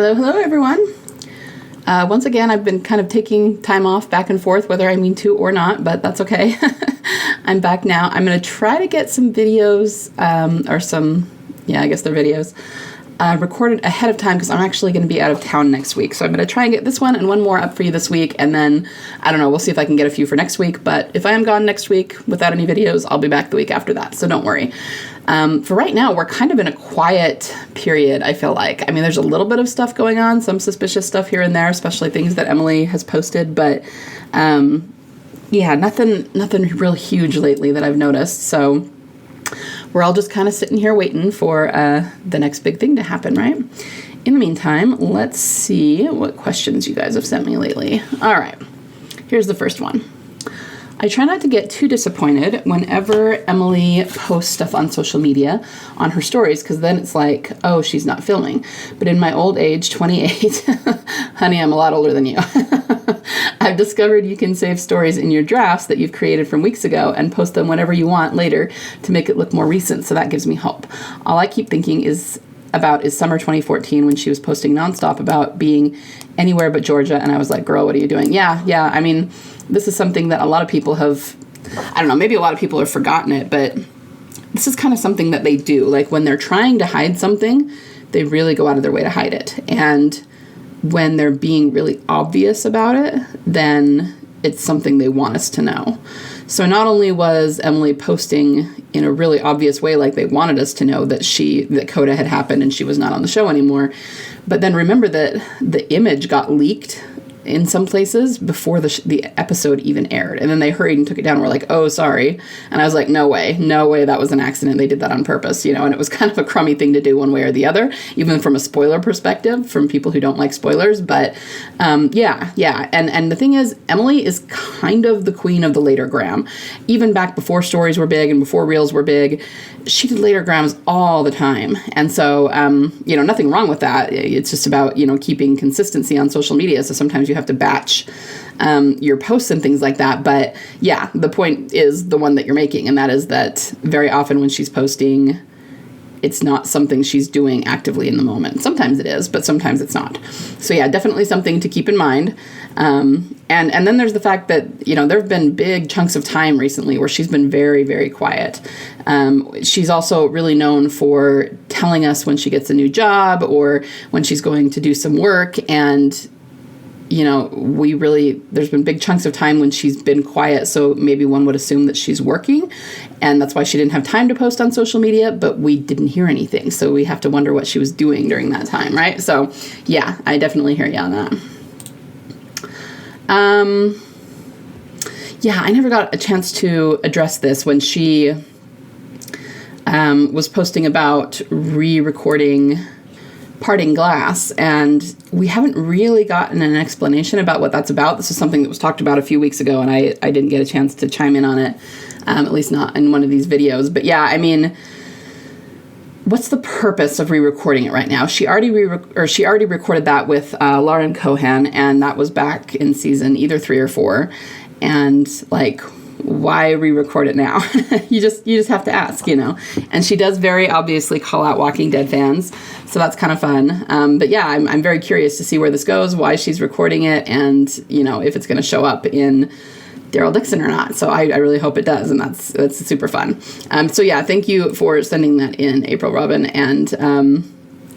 Hello, everyone. Once again, I've been kind of taking time off back and forth, whether I mean to or not, but that's okay. I'm back now. I'm going to try to get some videos, I guess they're videos, recorded ahead of time because I'm actually going to be out of town next week. So I'm going to try and get this one and one more up for you this week. And then, I don't know, we'll see if I can get a few for next week. But if I am gone next week without any videos, I'll be back the week after that. So don't worry. For right now, we're kind of in a quiet period, I feel like. I mean, there's a little bit of stuff going on, some suspicious stuff here and there, especially things that Emily has posted. But, nothing real huge lately that I've noticed. So we're all just kind of sitting here waiting for the next big thing to happen, right? In the meantime, let's see what questions you guys have sent me lately. All right, here's the first one. I try not to get too disappointed whenever Emily posts stuff on social media on her stories, because then it's like, oh, she's not filming. But in my old age, 28, honey, I'm a lot older than you. I've discovered you can save stories in your drafts that you've created from weeks ago and post them whenever you want later to make it look more recent, so that gives me hope. All I keep thinking is summer 2014 when she was posting nonstop about being anywhere but Georgia, and I was like, girl, what are you doing? Yeah, I mean, this is something that a lot of people have, I don't know, maybe a lot of people have forgotten it, but this is kind of something that they do. Like when they're trying to hide something, they really go out of their way to hide it. And when they're being really obvious about it, then it's something they want us to know. So not only was Emily posting in a really obvious way, like they wanted us to know that CODA had happened and she was not on the show anymore, but then remember that the image got leaked in some places before the episode even aired. And then they hurried and took it down. We're like, oh, sorry. And I was like, no way, that was an accident. They did that on purpose, and it was kind of a crummy thing to do one way or the other, even from a spoiler perspective, from people who don't like spoilers. But And the thing is, Emily is kind of the queen of the later gram. Even back before stories were big and before reels were big, she did later grams all the time. And so, nothing wrong with that. It's just about, keeping consistency on social media. So sometimes you have to batch your posts and things like that. But yeah, the point is the one that you're making. And that is that very often when she's posting, it's not something she's doing actively in the moment. Sometimes it is, but sometimes it's not. So yeah, definitely something to keep in mind. And then there's the fact that, there have been big chunks of time recently where she's been very, very quiet. She's also really known for telling us when she gets a new job or when she's going to do some work. And there's been big chunks of time when she's been quiet, so maybe one would assume that she's working, and that's why she didn't have time to post on social media, but we didn't hear anything, so we have to wonder what she was doing during that time, right? So, yeah, I definitely hear you on that. I never got a chance to address this when she was posting about re-recording Parting Glass, and we haven't really gotten an explanation about what that's about. This is something that was talked about a few weeks ago, and I didn't get a chance to chime in on it, at least not in one of these videos. But yeah, I mean, what's the purpose of re-recording it right now? She already recorded that with Lauren Cohan, and that was back in season either 3 or 4, and like, why re-record it now? you just have to ask, And she does very obviously call out Walking Dead fans, so that's kind of fun. But yeah, I'm very curious to see where this goes, why she's recording it, and if it's going to show up in Daryl Dixon or not. So I really hope it does, and that's super fun. So yeah, thank you for sending that in, April Robin, and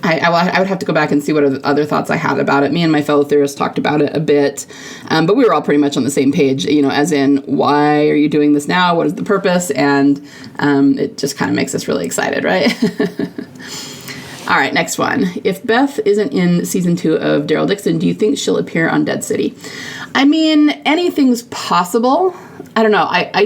I would have to go back and see what other thoughts I had about it. Me and my fellow theorists talked about it a bit, but we were all pretty much on the same page, as in, why are you doing this now? What is the purpose? And it just kind of makes us really excited, right? All right, next one. If Beth isn't in season 2 of Daryl Dixon, do you think she'll appear on Dead City? I mean, anything's possible. I don't know. I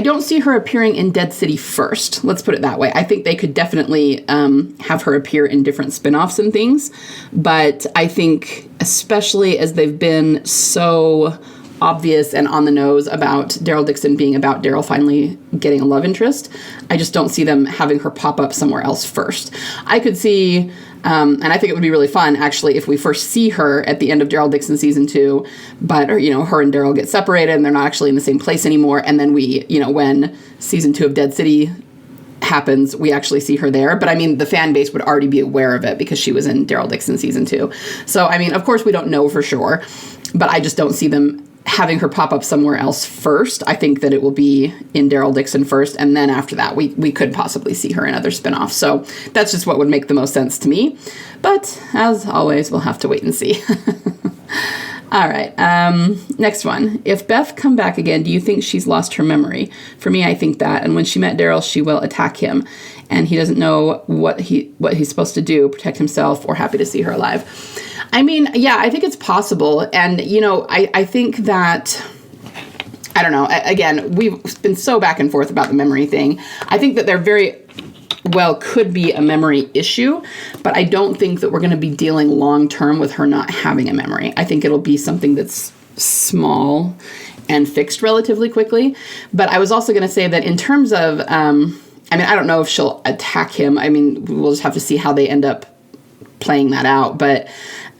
don't see her appearing in Dead City first. Let's put it that way. I think they could definitely have her appear in different spinoffs and things. But I think, especially as they've been so obvious and on the nose about Daryl Dixon being about Daryl finally getting a love interest, I just don't see them having her pop up somewhere else first. I could see... and I think it would be really fun, actually, if we first see her at the end of Daryl Dixon season 2, but, her and Daryl get separated and they're not actually in the same place anymore. And then we, when season 2 of Dead City happens, we actually see her there. But I mean, the fan base would already be aware of it because she was in Daryl Dixon season 2. So, I mean, of course we don't know for sure, but I just don't see them having her pop up somewhere else first. I think that it will be in Daryl Dixon first, and then after that, we could possibly see her in other spinoffs. So that's just what would make the most sense to me. But as always, we'll have to wait and see. All right, next one. If Beth come back again, do you think she's lost her memory? For me, I think that. And when she met Daryl, she will attack him, and he doesn't know what he's supposed to do, protect himself, or happy to see her alive. I mean, yeah, I think it's possible. And, you know, I think that, I don't know, again, we've been so back and forth about the memory thing. I think that there very well could be a memory issue, but I don't think that we're going to be dealing long term with her not having a memory. I think it'll be something that's small and fixed relatively quickly. But I was also going to say that in terms of, I mean, I don't know if she'll attack him. I mean, we'll just have to see how they end up playing that out. But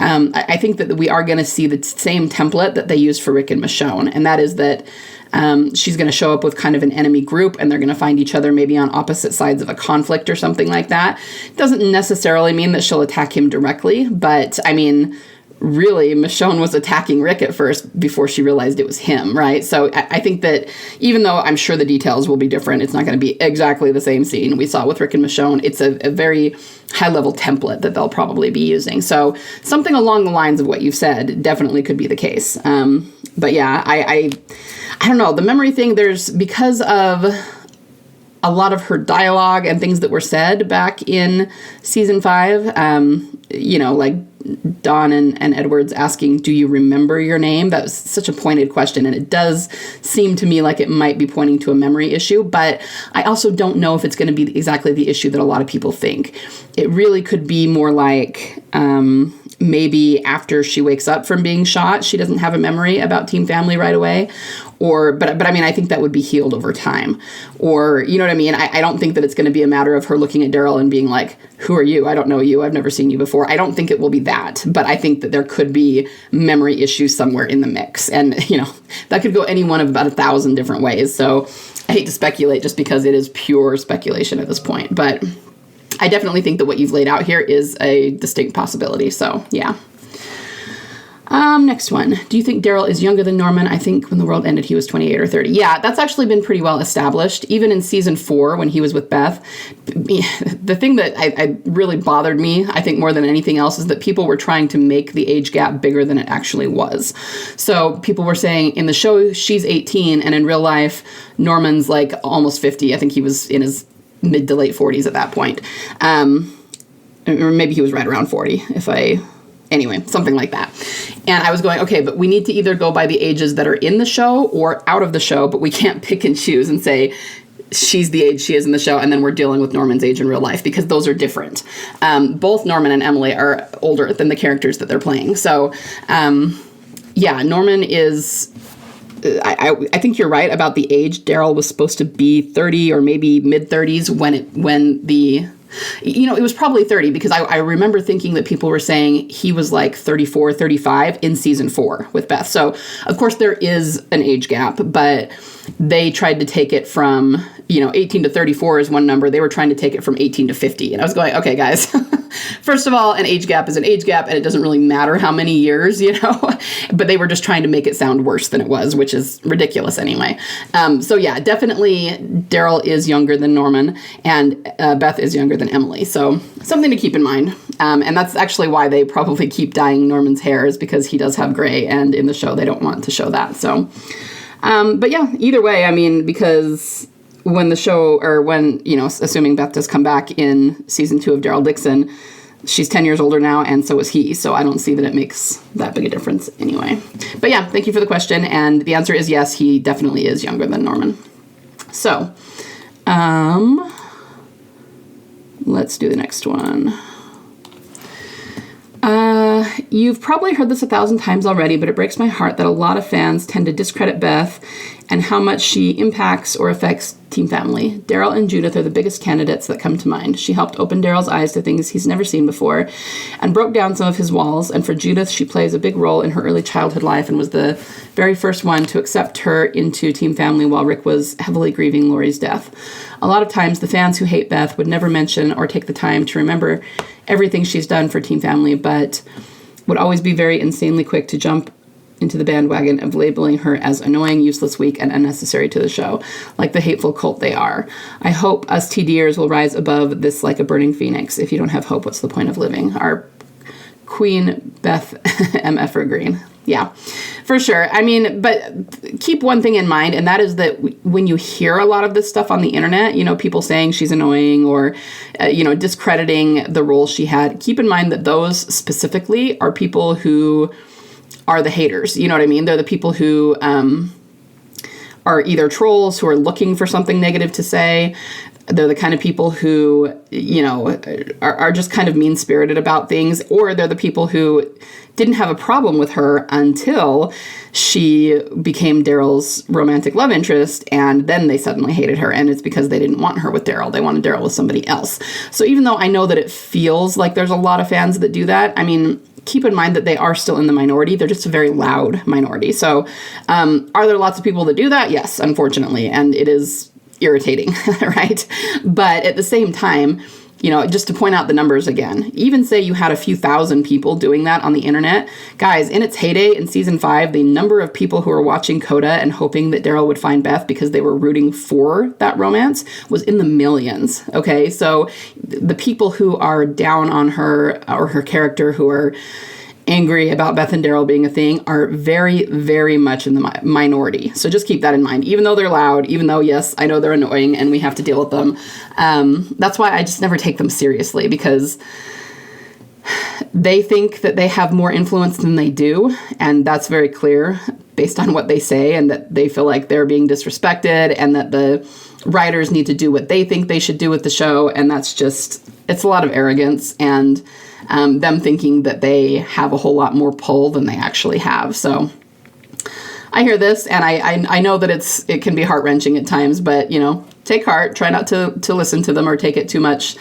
I think that we are going to see the same template that they used for Rick and Michonne, and that is that she's going to show up with kind of an enemy group, and they're going to find each other maybe on opposite sides of a conflict or something like that. Doesn't necessarily mean that she'll attack him directly, but I mean, really, Michonne was attacking Rick at first before she realized it was him, right? So I think that even though I'm sure the details will be different, it's not going to be exactly the same scene we saw with Rick and Michonne. It's a very high-level template that they'll probably be using. So something along the lines of what you've said definitely could be the case. But yeah, I don't know. The memory thing, because of a lot of her dialogue and things that were said back in season 5, you know, like Dawn and Edward's asking, do you remember your name? That was such a pointed question, and it does seem to me like it might be pointing to a memory issue, but I also don't know if it's going to be exactly the issue that a lot of people think. It really could be more like maybe after she wakes up from being shot, she doesn't have a memory about Team Family right away. But I mean, I think that would be healed over time. Or, you know what I mean? I don't think that it's going to be a matter of her looking at Daryl and being like, who are you? I don't know you. I've never seen you before. I don't think it will be that. But I think that there could be memory issues somewhere in the mix. And, you know, that could go any one of about 1,000 different ways. So I hate to speculate just because it is pure speculation at this point. But I definitely think that what you've laid out here is a distinct possibility. So, yeah. Next one. Do you think Daryl is younger than Norman? I think when the world ended, he was 28 or 30. Yeah, that's actually been pretty well established. Even in season 4, when he was with Beth, the thing that I really bothered me, I think more than anything else, is that people were trying to make the age gap bigger than it actually was. So people were saying in the show, she's 18, and in real life, Norman's like almost 50. I think he was in his mid to late 40s at that point. Or maybe he was right around 40, anyway, something like that. And I was going, okay, but we need to either go by the ages that are in the show or out of the show, but we can't pick and choose and say she's the age she is in the show, and then we're dealing with Norman's age in real life, because those are different. Both Norman and Emily are older than the characters that they're playing. So, yeah, Norman is... I think you're right about the age. Daryl was supposed to be 30 or maybe mid-30s when the... You know, it was probably 30, because I remember thinking that people were saying he was like 34, 35 in season 4 with Beth. So, of course, there is an age gap, but they tried to take it from, 18 to 34 is one number. They were trying to take it from 18 to 50. And I was going, okay, guys, first of all, an age gap is an age gap, and it doesn't really matter how many years, but they were just trying to make it sound worse than it was, which is ridiculous anyway. So yeah, definitely Daryl is younger than Norman, and Beth is younger than Emily. So something to keep in mind. And that's actually why they probably keep dyeing Norman's hair, is because he does have gray, and in the show they don't want to show that. So, but yeah, either way, I mean, because when the show, or when, assuming Beth does come back in season 2 of Daryl Dixon, she's 10 years older now, and so is he. So I don't see that it makes that big a difference anyway. But yeah, thank you for the question. And the answer is yes, he definitely is younger than Norman. So, let's do the next one. You've probably heard this 1,000 times already, but it breaks my heart that a lot of fans tend to discredit Beth and how much she impacts or affects Team Family. Daryl and Judith are the biggest candidates that come to mind. She helped open Daryl's eyes to things he's never seen before and broke down some of his walls. And for Judith, she plays a big role in her early childhood life and was the very first one to accept her into Team Family while Rick was heavily grieving Lori's death. A lot of times, the fans who hate Beth would never mention or take the time to remember everything she's done for Team Family, but would always be very insanely quick to jump into the bandwagon of labeling her as annoying, useless, weak, and unnecessary to the show, like the hateful cult they are. I hope us TDers will rise above this like a burning phoenix. If you don't have hope, what's the point of living? Our Queen Beth MF Green. Yeah, for sure. I mean, but keep one thing in mind, and that is that when you hear a lot of this stuff on the internet, you know, people saying she's annoying or, discrediting the role she had, keep in mind that those specifically are people who are the haters. You know what I mean? They're the people who are either trolls who are looking for something negative to say. They're the kind of people who, are just kind of mean-spirited about things, or they're the people who didn't have a problem with her until she became Daryl's romantic love interest, and then they suddenly hated her, and it's because they didn't want her with Daryl. They wanted Daryl with somebody else. So even though I know that it feels like there's a lot of fans that do that, I mean, keep in mind that they are still in the minority. They're just a very loud minority. So are there lots of people that do that? Yes, unfortunately, and it is irritating, right? But at the same time, just to point out the numbers again, even say you had a few thousand people doing that on the internet, guys, in its heyday in season 5, the number of people who were watching Coda and hoping that Daryl would find Beth because they were rooting for that romance was in the millions, okay? So the people who are down on her or her character, who are angry about Beth and Daryl being a thing, are very, very much in the minority. So just keep that in mind. Even though they're loud, even though, yes, I know they're annoying and we have to deal with them, that's why I just never take them seriously, because they think that they have more influence than they do, and that's very clear based on what they say, and that they feel like they're being disrespected and that the writers need to do what they think they should do with the show, and that's just, it's a lot of arrogance and them thinking that they have a whole lot more pull than they actually have. So I hear this, and I know that it can be heart-wrenching at times, but, take heart. Try not to listen to them or take it too much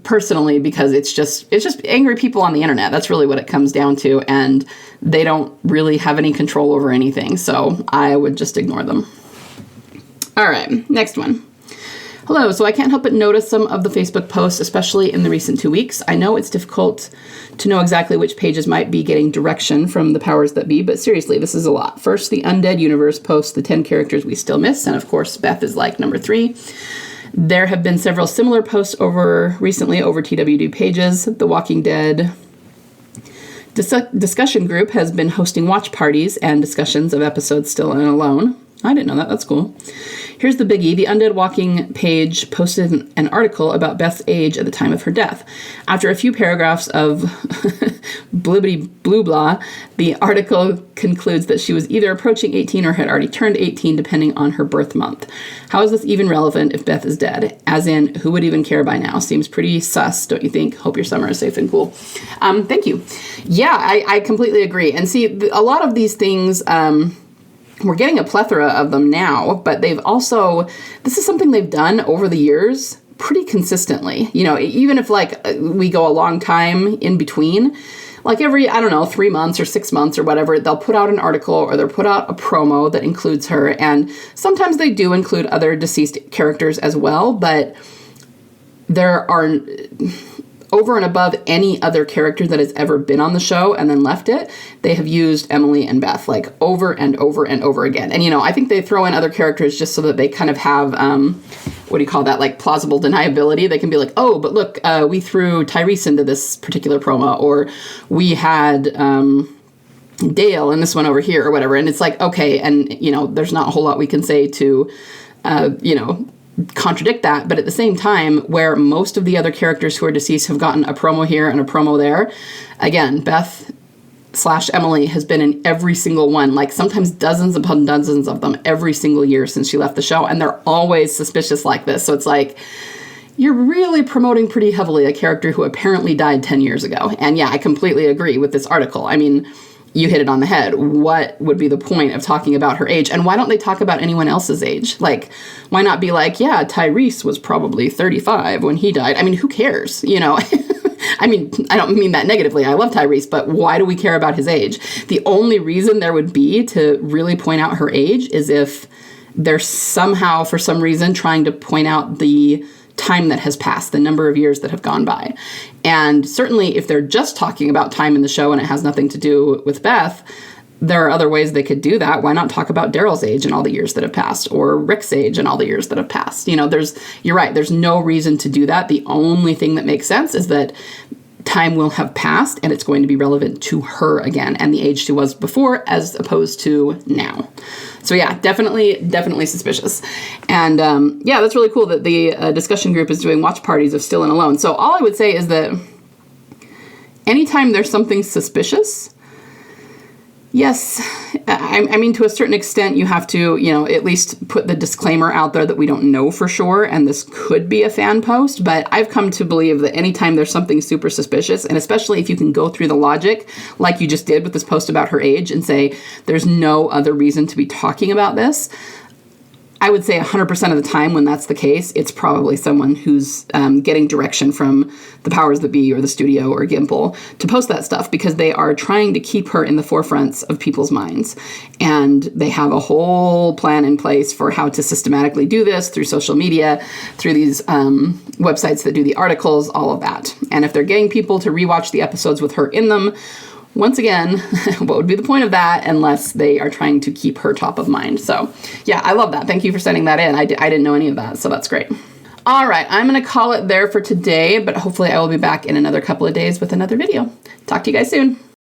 personally, because it's just angry people on the internet. That's really what it comes down to, and they don't really have any control over anything, so I would just ignore them. All right, next one. Hello, so I can't help but notice some of the Facebook posts, especially in the recent 2 weeks. I know it's difficult to know exactly which pages might be getting direction from the powers that be, but seriously, this is a lot. First, the Undead Universe posts the 10 characters we still miss, and of course, Beth is like number 3. There have been several similar posts recently over TWD pages. The Walking Dead discussion group has been hosting watch parties and discussions of episodes still and alone. I didn't know that. That's cool. Here's the biggie. The Undead Walking page posted an article about Beth's age at the time of her death. After a few paragraphs of blibbity blue blah, the article concludes that she was either approaching 18 or had already turned 18, depending on her birth month. How is this even relevant if Beth is dead? As in, who would even care by now? Seems pretty sus, don't you think? Hope your summer is safe and cool. Thank you. Yeah, I completely agree. And see, a lot of these things... we're getting a plethora of them now, but this is something they've done over the years pretty consistently. Even if we go a long time in between, like every, 3 months or 6 months or whatever, they'll put out an article or they'll put out a promo that includes her. And sometimes they do include other deceased characters as well, but there are... over and above any other character that has ever been on the show and then left it, they have used Emily and Beth over and over and over again. And, I think they throw in other characters just so that they kind of have, plausible deniability. They can be like, oh, but look, we threw Tyrese into this particular promo, or we had Dale in this one over here or whatever. And it's like, okay, and, there's not a whole lot we can say to, contradict that, but at the same time, where most of the other characters who are deceased have gotten a promo here and a promo there, again, Beth / Emily has been in every single one, sometimes dozens upon dozens of them every single year since she left the show, and they're always suspicious like this. So it's like, you're really promoting pretty heavily a character who apparently died 10 years ago. And yeah, I completely agree with this article. I mean, you hit it on the head. What would be the point of talking about her age? And why don't they talk about anyone else's age? Like, why not be like, yeah, Tyrese was probably 35 when he died. I mean, who cares? You know, I mean, I don't mean that negatively. I love Tyrese, but why do we care about his age? The only reason there would be to really point out her age is if they're somehow, for some reason, trying to point out the time that has passed, the number of years that have gone by. And certainly if they're just talking about time in the show and it has nothing to do with Beth, there are other ways they could do that. Why not talk about Daryl's age and all the years that have passed, or Rick's age and all the years that have passed? You know, you're right, there's no reason to do that. The only thing that makes sense is that time will have passed and it's going to be relevant to her again and the age she was before as opposed to now. So yeah, definitely suspicious. And yeah, that's really cool that the discussion group is doing watch parties of Still and Alone. So all I would say is that anytime there's something suspicious, yes, I mean, to a certain extent, you have to, you know, at least put the disclaimer out there that we don't know for sure, and this could be a fan post, but I've come to believe that anytime there's something super suspicious, and especially if you can go through the logic, like you just did with this post about her age, and say, there's no other reason to be talking about this, I would say 100% of the time when that's the case, it's probably someone who's getting direction from the powers that be or the studio or Gimple to post that stuff, because they are trying to keep her in the forefronts of people's minds. And they have a whole plan in place for how to systematically do this through social media, through these websites that do the articles, all of that. And if they're getting people to rewatch the episodes with her in them, once again, what would be the point of that unless they are trying to keep her top of mind? So yeah, I love that. Thank you for sending that in. I didn't know any of that, so that's great. All right, I'm going to call it there for today, but hopefully I will be back in another couple of days with another video. Talk to you guys soon.